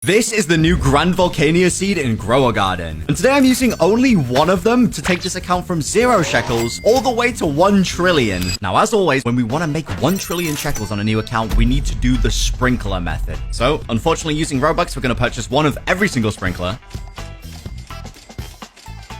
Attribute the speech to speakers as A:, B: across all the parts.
A: This is the new Grand Volcania seed in Grower Garden. And today I'm using only one of them to take this account from 0 shekels all the way to 1 trillion. Now, as always, when we want to make 1 trillion shekels on a new account, we need to do the sprinkler method. So, unfortunately, using Robux, we're going to purchase one of every single sprinkler.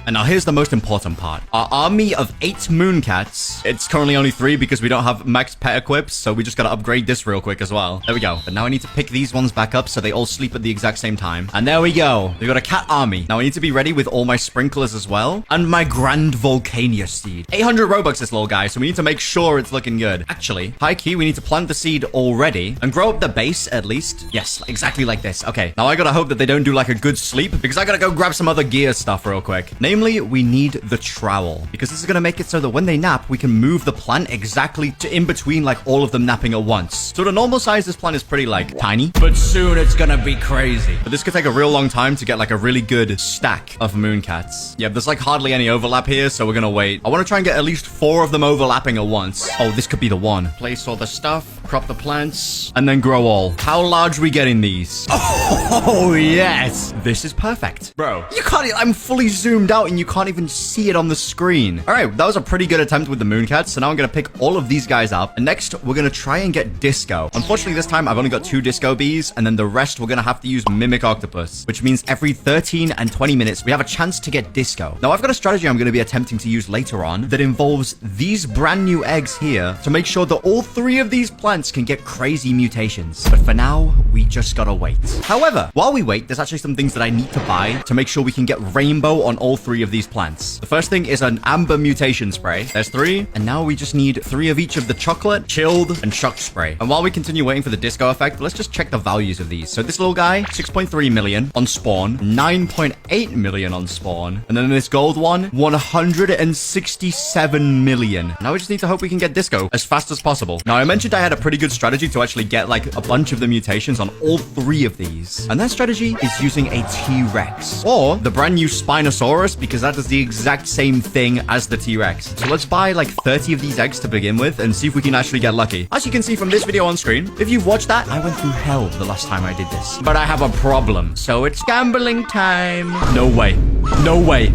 A: And now here's the most important part. Our army of 8 mooncats. It's currently only 3 because we don't have max pet equips, so we just gotta upgrade this real quick as well. There we go. But now I need to pick these ones back up so they all sleep at the exact same time. And there we go. We got a cat army. Now I need to be ready with all my sprinklers as well. And my Grand Volcania seed. 800 Robux this little guy, so we need to make sure it's looking good. Actually, high key, we need to plant the seed already and grow up the base at least. Yes, exactly like this. Okay, now I gotta hope that they don't do like a good sleep because I gotta go grab some other gear stuff real quick. Namely, we need the trowel because this is going to make it so that when they nap, we can move the plant exactly to in between like all of them napping at once. So the normal size, this plant is pretty like tiny, but soon it's going to be crazy. But this could take a real long time to get like a really good stack of mooncats. Yeah, there's like hardly any overlap here, so we're going to wait. I want to try and get at least 4 of them overlapping at once. Oh, this could be the one. Place all the stuff, crop the plants, and then grow all. How large are we getting these? Oh, yes. This is perfect. Bro, you can't, I'm fully zoomed out and you can't even see it on the screen. All right, that was a pretty good attempt with the mooncats. So now I'm going to pick all of these guys up. And next, we're going to try and get disco. Unfortunately, this time I've only got 2 disco bees. And then the rest, we're going to have to use mimic octopus, which means every 13 and 20 minutes, we have a chance to get disco. Now, I've got a strategy I'm going to be attempting to use later on that involves these brand new eggs here to make sure that all 3 of these plants can get crazy mutations. But for now, we just got to wait. However, while we wait, there's actually some things that I need to buy to make sure we can get rainbow on all 3 of these plants. The first thing is an amber mutation spray. There's 3, and now we just need 3 of each of the chocolate, chilled, and shocked spray. And while we continue waiting for the disco effect, let's just check the values of these. So this little guy, 6.3 million on spawn, 9.8 million on spawn, and then this gold one, 167 million. Now we just need to hope we can get disco as fast as possible. Now I mentioned I had a pretty good strategy to actually get like a bunch of the mutations on all 3 of these. And that strategy is using a T-Rex or the brand new Spinosaurus because that does the exact same thing as the T-Rex. So let's buy like 30 of these eggs to begin with and see if we can actually get lucky. As you can see from this video on screen, if you've watched that, I went through hell the last time I did this. But I have a problem. So it's gambling time. No way. No way.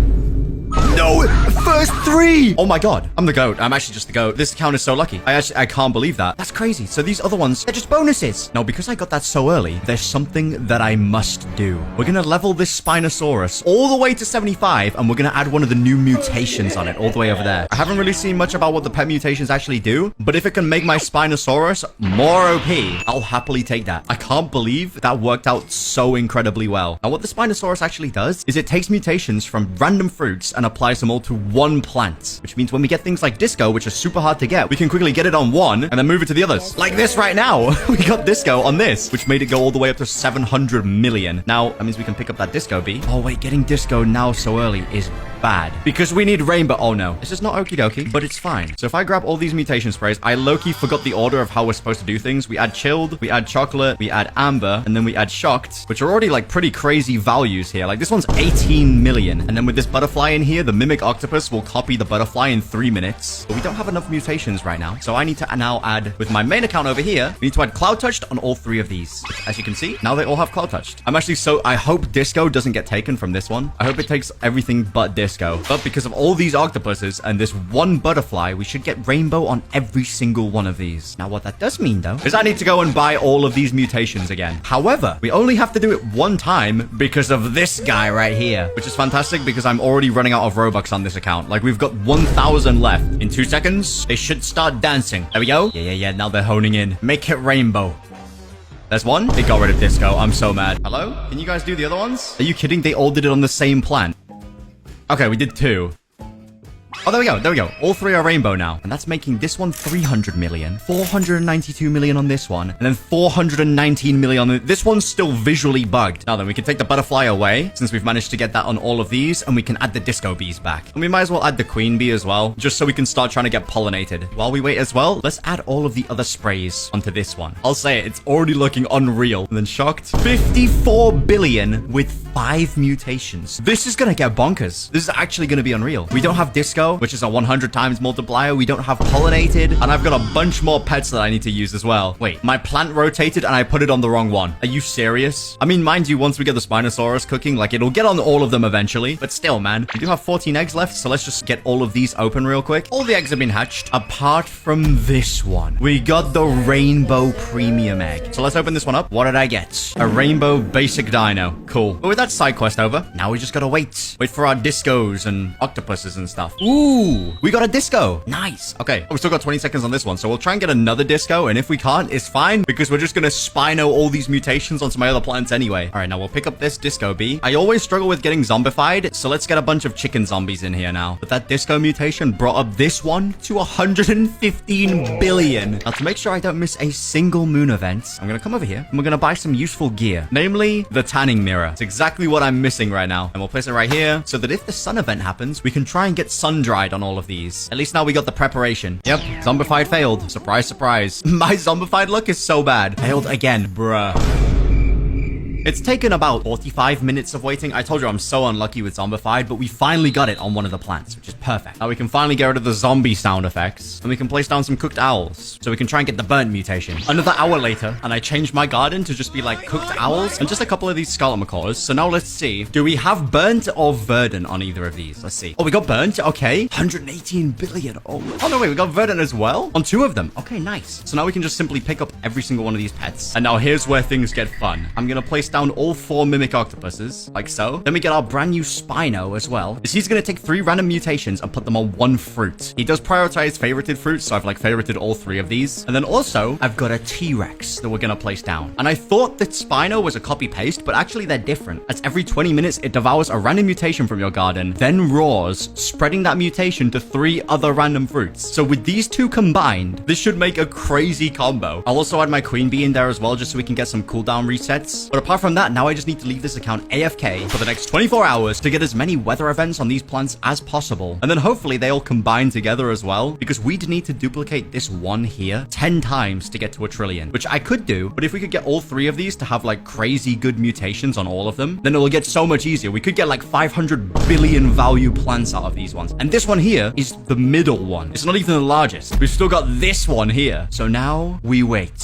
A: No, first 3. Oh my god, I'm the goat. I'm actually just the goat. This account is so lucky. I can't believe that. That's crazy. So these other ones, they're just bonuses. Now, because I got that so early, there's something that I must do. We're gonna level this Spinosaurus all the way to 75, and we're gonna add one of the new mutations on it all the way over there. I haven't really seen much about what the pet mutations actually do, but if it can make my Spinosaurus more OP, I'll happily take that. I can't believe that worked out so incredibly well. And what the Spinosaurus actually does is it takes mutations from random fruits and applies them all to one plant, which means when we get things like disco, which are super hard to get, we can quickly get it on one and then move it to the others. Like this right now. We got disco on this, which made it go all the way up to 700 million. Now, that means we can pick up that disco bee. Oh, wait, getting disco now so early is bad because we need rainbow. Oh no, this is not okie dokie, but it's fine. So if I grab all these mutation sprays, I low-key forgot the order of how we're supposed to do things. We add chilled, we add chocolate, we add amber, and then we add shocked, which are already like pretty crazy values here. Like this one's 18 million. And then with this butterfly in here, the mimic octopus will copy the butterfly in 3 minutes. But we don't have enough mutations right now. So I need to now add, with my main account over here, we need to add cloud touched on all 3 of these. As you can see, now they all have cloud touched. I'm actually I hope disco doesn't get taken from this one. I hope it takes everything but disco. But because of all these octopuses and this one butterfly, we should get rainbow on every single one of these. Now, what that does mean, though, is I need to go and buy all of these mutations again. However, we only have to do it one time because of this guy right here, which is fantastic because I'm already running out of Robux on this account. Like, we've got 1,000 left. In 2 seconds, they should start dancing. There we go. Yeah. Now they're honing in. Make it rainbow. There's one. They got rid of disco. I'm so mad. Hello? Can you guys do the other ones? Are you kidding? They all did it on the same plant. Okay, we did 2. Oh, there we go. There we go. All 3 are rainbow now. And that's making this one 300 million, 492 million on this one, and then 419 million on this one's still visually bugged. Now then, we can take the butterfly away since we've managed to get that on all of these, and we can add the disco bees back. And we might as well add the queen bee as well, just so we can start trying to get pollinated. While we wait as well, let's add all of the other sprays onto this one. I'll say it, it's already looking unreal. And then shocked. 54 billion with 5 mutations. This is gonna get bonkers. This is actually gonna be unreal. We don't have disco. disco, which is a 100 times multiplier. We don't have pollinated, and I've got a bunch more pets that I need to use as well. Wait, my plant rotated and I put it on the wrong one. Are you serious? I mean, mind you, once we get the Spinosaurus cooking, like, it'll get on all of them eventually, but still, man, we do have 14 eggs left, so let's just get all of these open real quick. All the eggs have been hatched, apart from this one. We got the rainbow premium egg. So let's open this one up. What did I get? A rainbow basic dino. Cool. But with that side quest over, now we just gotta wait. Wait for our discos and octopuses and stuff. Ooh, we got a disco. Nice. Okay, we still got 20 seconds on this one, so we'll try and get another disco, and if we can't, it's fine, because we're just gonna Spino all these mutations onto my other plants anyway. All right, now we'll pick up this disco bee. I always struggle with getting zombified, so let's get a bunch of chicken zombies in here now. But that disco mutation brought up this one to 115 billion. Now, to make sure I don't miss a single moon event, I'm gonna come over here, and we're gonna buy some useful gear, namely the tanning mirror. It's exactly what I'm missing right now, and we'll place it right here, so that if the sun event happens, we can try and get sun-dried on all of these. At least now we got the preparation. Yep, zombified failed. Surprise, surprise. My zombified look is so bad. Failed again, bruh. It's taken about 45 minutes of waiting. I told you I'm so unlucky with Zombified, but we finally got it on one of the plants, which is perfect. Now we can finally get rid of the zombie sound effects, and we can place down some cooked owls, so we can try and get the burnt mutation. Another hour later, and I changed my garden to just be like cooked owls, and just a couple of these scarlet macaws. So now let's see. Do we have burnt or verdant on either of these? Let's see. Oh, we got burnt. Okay. 118 billion. Oh no, wait. We got verdant as well on 2 of them. Okay, nice. So now we can just simply pick up every single one of these pets. And now here's where things get fun. I'm going to place down all 4 mimic octopuses, like so. Then we get our brand new Spino as well. He's going to take 3 random mutations and put them on 1 fruit. He does prioritize favorited fruits, so I've like favorited all 3 of these. And then also, I've got a T-Rex that we're going to place down. And I thought that Spino was a copy-paste, but actually they're different. As every 20 minutes, it devours a random mutation from your garden, then roars, spreading that mutation to 3 other random fruits. So with these 2 combined, this should make a crazy combo. I'll also add my queen bee in there as well, just so we can get some cooldown resets. But apart from that, now I just need to leave this account AFK for the next 24 hours to get as many weather events on these plants as possible. And then hopefully they all combine together as well, because we'd need to duplicate this one here 10 times to get to 1 trillion, which I could do. But if we could get all 3 of these to have like crazy good mutations on all of them, then it'll get so much easier. We could get like 500 billion value plants out of these ones. And this one here is the middle one. It's not even the largest. We've still got this one here. So now we wait.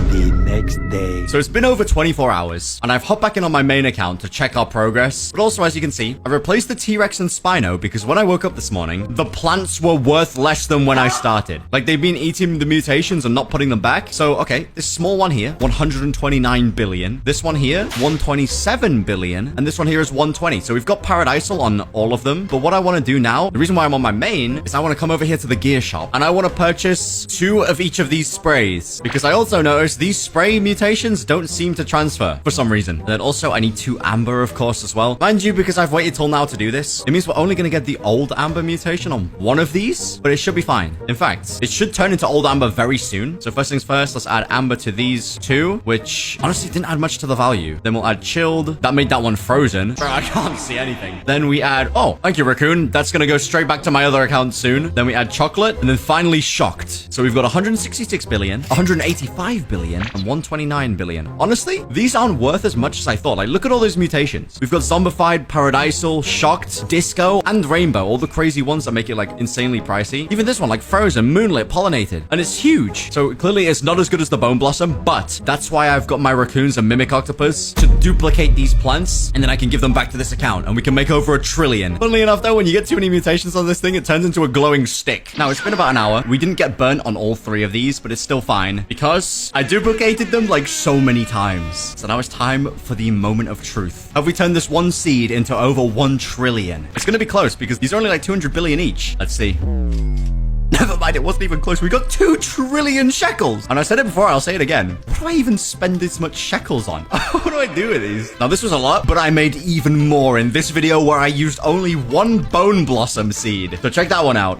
B: The next day.
A: So it's been over 24 hours, and I've hopped back in on my main account to check our progress. But also, as you can see, I replaced the T-Rex and Spino because when I woke up this morning, the plants were worth less than when I started. Like, they've been eating the mutations and not putting them back. So, okay, this small one here, 129 billion. This one here, 127 billion. And this one here is 120. So we've got Paradisal on all of them. But what I want to do now, the reason why I'm on my main, is I want to come over here to the gear shop. And I want to purchase 2 of each of these sprays. Because I also noticed these spray mutations don't seem to transfer for some reason. And then also I need 2 amber, of course, as well. Mind you, because I've waited till now to do this, it means we're only going to get the old amber mutation on 1 of these, but it should be fine. In fact, it should turn into old amber very soon. So first things first, let's add amber to these 2, which honestly didn't add much to the value. Then we'll add chilled. That made that one frozen. Bro, I can't see anything. Then we add, oh, thank you, Raccoon. That's going to go straight back to my other account soon. Then we add chocolate, and then finally shocked. So we've got 166 billion, 185 billion, and 129 billion. Honestly, these aren't worth as much as I thought. Like, look at all those mutations. We've got Zombified, Paradisal, Shocked, Disco, and Rainbow. All the crazy ones that make it, like, insanely pricey. Even this one, like Frozen, Moonlit, Pollinated. And it's huge. So clearly it's not as good as the Bone Blossom, but that's why I've got my Raccoons and Mimic Octopus to duplicate these plants, and then I can give them back to this account, and we can make over 1 trillion. Funnily enough, though, when you get too many mutations on this thing, it turns into a glowing stick. Now, it's been about an hour. We didn't get burnt on all 3 of these, but it's still fine, because I duplicated them, like, so many times. So now it's time for the moment of truth. Have we turned this one seed into over 1 trillion? It's gonna be close, because these are only like 200 billion each. Let's see. Never mind, it wasn't even close. We got 2 trillion shekels. And I said it before, I'll say it again. What do I even spend this much shekels on? What do I do with these? Now, this was a lot, but I made even more in this video where I used only 1 Bone Blossom seed. So check that one out.